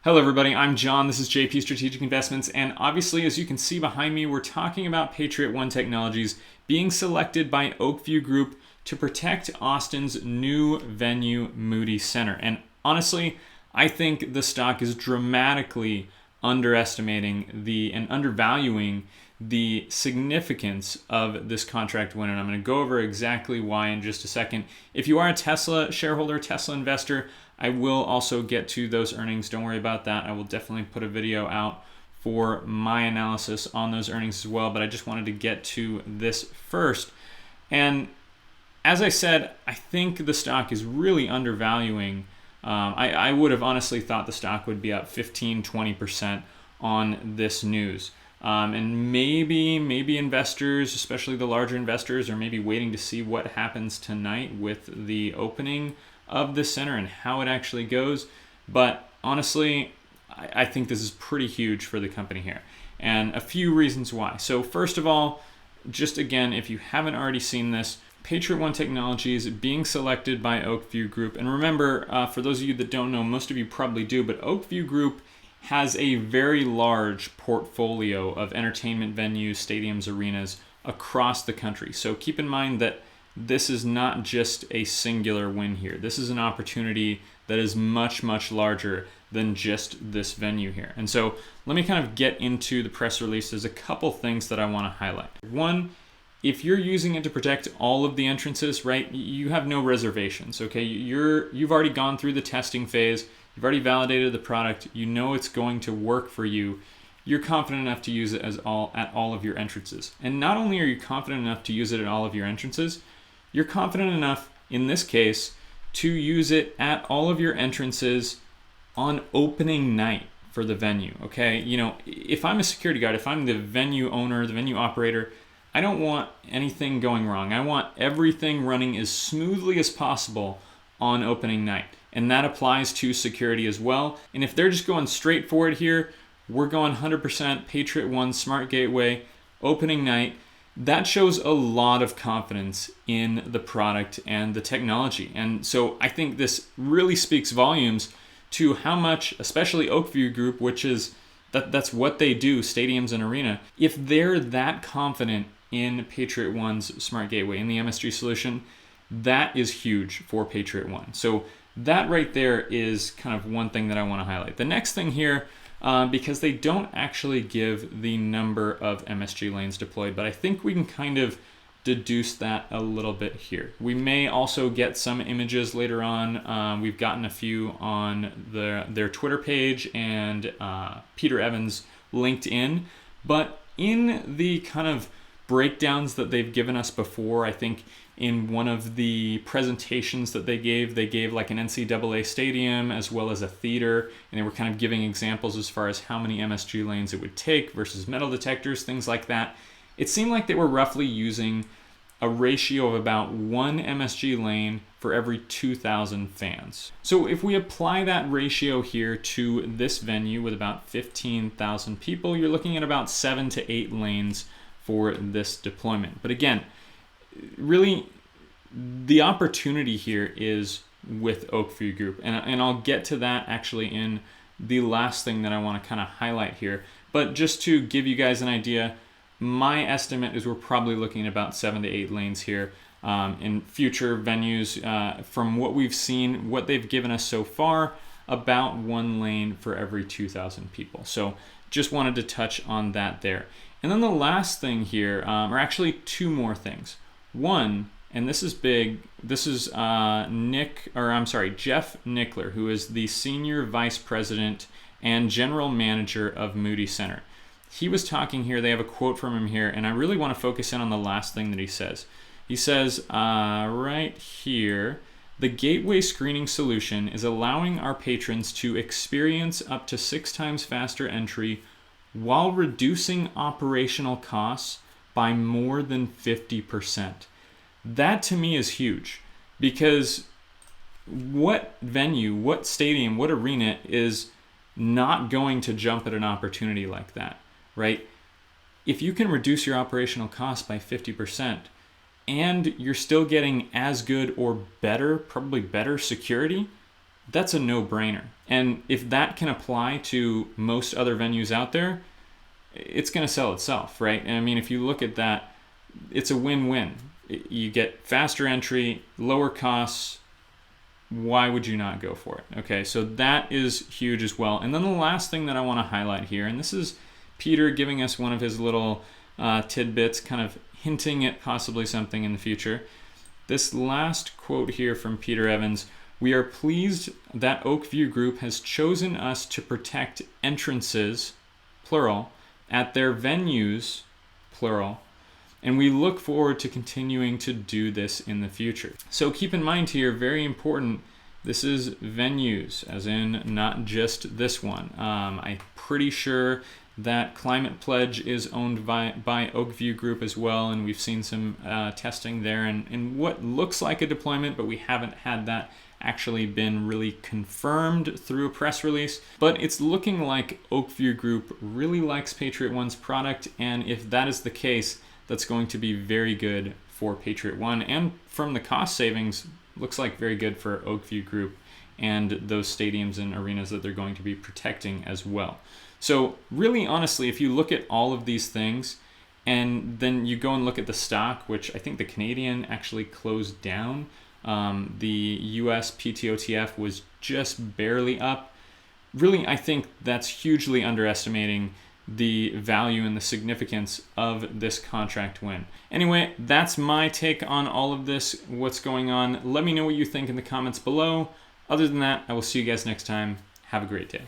Hello everybody, I'm John, this is JP Strategic Investments, and obviously as you can see behind me, we're talking about Patriot One Technologies being selected by Oakview Group to protect Austin's new venue, Moody Center. And honestly, I think the stock is dramatically underestimating and undervaluing the significance of this contract win, and I'm going to go over exactly why in just a second. If you are a Tesla shareholder, Tesla investor, I will also get to those earnings. Don't worry about that. I will definitely put a video out for my analysis on those earnings as well, but I just wanted to get to this first. And as I said, I think the stock is really undervaluing. I would have honestly thought the stock would be up 15-20% on this news. And maybe investors, especially the larger investors, are maybe waiting to see what happens tonight with the opening of the center and how it actually goes. But honestly, I think this is pretty huge for the company here, and a few reasons why. So first of all, just again, if you haven't already seen this, Patriot One Technologies being selected by Oakview Group. And remember, for those of you that don't know, most of you probably do, but Oakview Group has a very large portfolio of entertainment venues, stadiums, arenas across the country. So keep in mind that this is not just a singular win here. This is an opportunity that is much, much larger than just this venue here. And so let me kind of get into the press release. There's a couple things that I want to highlight. One, if you're using it to protect all of the entrances, right, you have no reservations, okay? You've already gone through the testing phase. You've already validated the product. You know it's going to work for you. You're confident enough to use it at all of your entrances. And not only are you confident enough to use it at all of your entrances, you're confident enough, in this case, to use it at all of your entrances on opening night for the venue, okay? You know, if I'm a security guard, if I'm the venue owner, the venue operator, I don't want anything going wrong. I want everything running as smoothly as possible on opening night. And that applies to security as well. And if they're just going straight for it here, we're going 100% Patriot One Smart Gateway, opening night. That shows a lot of confidence in the product and the technology. And so I think this really speaks volumes to how much, especially Oakview Group, which is, that's what they do, stadiums and arena. If they're that confident in Patriot One's Smart Gateway, in the MSG solution, that is huge for Patriot One. So that right there is kind of one thing that I want to highlight. The next thing here, because they don't actually give the number of MSG lanes deployed, but I think we can kind of deduce that a little bit here. We may also get some images later on. We've gotten a few on their Twitter page and Peter Evans' LinkedIn, but in the kind of breakdowns that they've given us before, I think in one of the presentations that they gave like an NCAA stadium as well as a theater, and they were kind of giving examples as far as how many MSG lanes it would take versus metal detectors, things like that. It seemed like they were roughly using a ratio of about 1 MSG lane for every 2,000 fans. So if we apply that ratio here to this venue with about 15,000 people, you're looking at about 7 to 8 lanes for this deployment. But again, really, the opportunity here is with Oakview Group. And I'll get to that actually in the last thing that I want to kind of highlight here. But just to give you guys an idea, my estimate is we're probably looking at about 7 to 8 lanes here in future venues. From what we've seen, what they've given us so far, about 1 lane for every 2,000 people. So just wanted to touch on that there. And then the last thing here, or actually 2 more things. One, and this is big, this is Jeff Nickler, who is the Senior Vice President and General Manager of Moody Center. He was talking here, they have a quote from him here, and I really want to focus in on the last thing that he says. He says, right here, the gateway screening solution is allowing our patrons to experience up to 6 times faster entry while reducing operational costs by more than 50%. That to me is huge, because what venue, what stadium, what arena is not going to jump at an opportunity like that, right? If you can reduce your operational costs by 50% and you're still getting as good or better, probably better security, that's a no-brainer. And if that can apply to most other venues out there, it's going to sell itself, right? And I mean, if you look at that, it's a win-win. You get faster entry, lower costs. Why would you not go for it? Okay, so that is huge as well. And then the last thing that I want to highlight here, and this is Peter giving us one of his little tidbits, kind of hinting at possibly something in the future. This last quote here from Peter Evans: "We are pleased that Oakview Group has chosen us to protect entrances, plural, at their venues, plural, and we look forward to continuing to do this in the future." So keep in mind here, very important, this is venues, as in not just this one. I'm pretty sure that Climate Pledge is owned by Oakview Group as well, and we've seen some testing there and what looks like a deployment, but we haven't had that actually been really confirmed through a press release. But it's looking like Oakview Group really likes Patriot One's product, and if that is the case, that's going to be very good for Patriot One, and from the cost savings, looks like very good for Oakview Group and those stadiums and arenas that they're going to be protecting as well. So really, honestly, if you look at all of these things and then you go and look at the stock, which I think the Canadian actually closed down, the US PTOTF was just barely up. Really, I think that's hugely underestimating the value and the significance of this contract win. Anyway, that's my take on all of this, what's going on. Let me know what you think in the comments below. Other than that, I will see you guys next time. Have a great day.